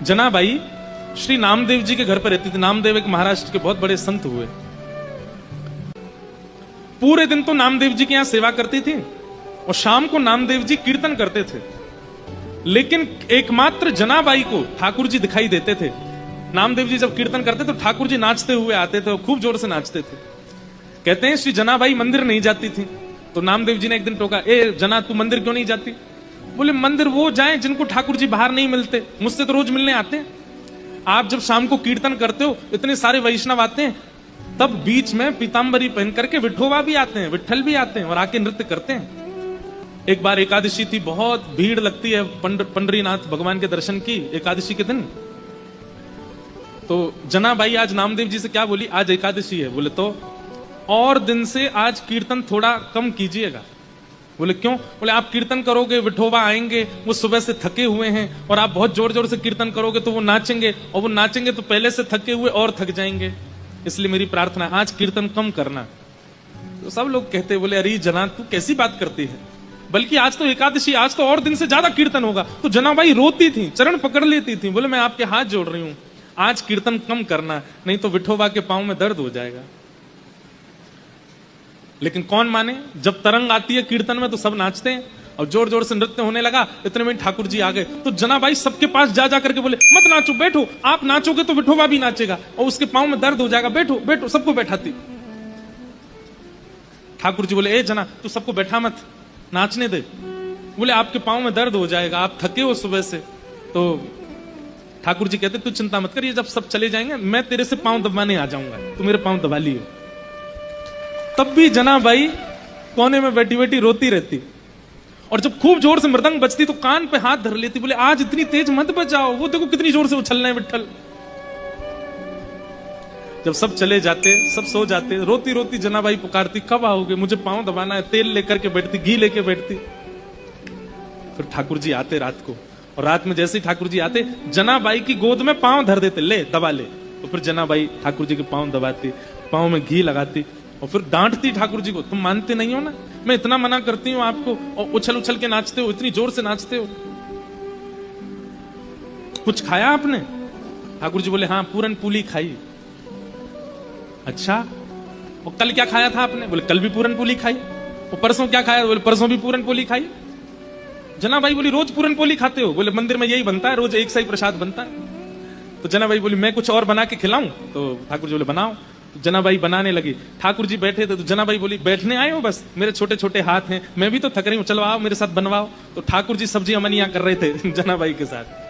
जनाबाई श्री नामदेव जी के घर पर रहती थी। नामदेव एक महाराष्ट्र के बहुत बड़े संत हुए। पूरे दिन तो नामदेव जी के यहां सेवा करती थी और शाम को नामदेव जी कीर्तन करते थे। लेकिन एकमात्र जनाबाई को ठाकुर जी दिखाई देते थे। नामदेव जी जब कीर्तन करते तो ठाकुर जी नाचते हुए आते थे और खूब जोर से नाचते थे। कहते हैं श्री जनाबाई मंदिर नहीं जाती थी। तो नामदेव जी ने एक दिन टोका, ए जना तू मंदिर क्यों नहीं जाती? बोले मंदिर वो जाएं जिनको ठाकुर जी बाहर नहीं मिलते, मुझसे तो रोज मिलने आते हैं। आप जब शाम को कीर्तन करते हो इतने सारे वैष्णव आते हैं, तब बीच में पीतांबरी पहन करके विठोबा भी आते हैं, विठल भी आते हैं और आके नृत्य करते हैं। एक बार एकादशी थी, बहुत भीड़ लगती है पंडरीनाथ भगवान के दर्शन की एकादशी के दिन। तो जनाबाई आज नामदेव जी से क्या बोली, आज एकादशी है। बोले तो और दिन से आज कीर्तन थोड़ा कम कीजिएगा। बोले क्यों? बोले आप कीर्तन करोगे विठोबा आएंगे, वो सुबह से थके हुए हैं, और आप बहुत जोर जोर से कीर्तन करोगे तो वो नाचेंगे, और वो नाचेंगे तो पहले से थके हुए और थक जाएंगे। इसलिए मेरी प्रार्थना आज कीर्तन कम करना। तो सब लोग कहते, बोले अरे जना तू कैसी बात करती है, बल्कि आज तो एकादशी, आज तो और दिन से ज्यादा कीर्तन होगा। तो जनाबाई रोती थी, चरण पकड़ लेती थी। बोले मैं आपके हाथ जोड़ रही हूं, आज कीर्तन कम करना, नहीं तो विठोबा के पांव में दर्द हो जाएगा। लेकिन कौन माने, जब तरंग आती है कीर्तन में तो सब नाचते हैं और जोर जोर से नृत्य होने लगा। इतने में ठाकुर जी आ गए। तो जनाबाई सबके पास जा जा करके बोले मत नाचो, बैठो, आप नाचोगे तो विठोबा भी नाचेगा और उसके पांव में दर्द हो जाएगा, बैठो बैठो, सबको बैठाती। ठाकुर जी बोले ए जना तू सबको बैठा मत, नाचने दे। बोले आपके पांव में दर्द हो जाएगा, आप थके हो सुबह से। तो ठाकुर जी कहते तू चिंता मत कर, ये जब सब चले जाएंगे मैं तेरे से पांव दबाने आ जाऊंगा, तू मेरे पांव दबा लियो। तब भी जनाबाई कोने में बैठी बैठी रोती रहती, और जब खूब जोर से मृदंग बजती तो कान पे हाथ धर लेती। बोले आज इतनी तेज मत बजाओ, वो देखो कितनी जोर से उछल रहे हैं विठल। जब सब चले जाते, सब सो जाते, रोती रोती जनाबाई पुकारती कब आओगे, मुझे पांव दबाना है। तेल लेकर के बैठती, घी लेके बैठती। फिर ठाकुर जी आते रात को, और रात में जैसे ही ठाकुर जी आते जनाबाई की गोद में पांव धर देते, ले दबा ले। तो फिर जनाबाई ठाकुर जी के पांव दबाती, पांव में घी लगाती और फिर डांटती ठाकुर जी को, तुम मानते नहीं हो ना, मैं इतना मना करती हूं आपको और उछल उछल के नाचते हो, इतनी जोर से नाचते हो। कुछ खाया आपने? ठाकुर जी बोले हाँ पूरन पूली खाई। अच्छा, और कल क्या खाया था आपने? बोले कल भी पूरन पूली खाई। और परसों क्या खाया? बोले परसों भी पूरन पूली खाई। जनाबाई बोली रोज पूरन पोली खाते हो? बोले मंदिर में यही बनता है, रोज एक सा ही प्रसाद बनता है। तो जनाबाई बोली मैं कुछ और बना के खिलाऊं? तो ठाकुर जी बोले बनाओ। तो जनाबाई बनाने लगी। ठाकुर जी बैठे थे तो जनाबाई बोली बैठने आए हो बस, मेरे छोटे छोटे हाथ हैं, मैं भी तो थक रही हूं, चलो आओ मेरे साथ बनवाओ। तो ठाकुर जी सब्जी अमनिया कर रहे थे जनाबाई के साथ।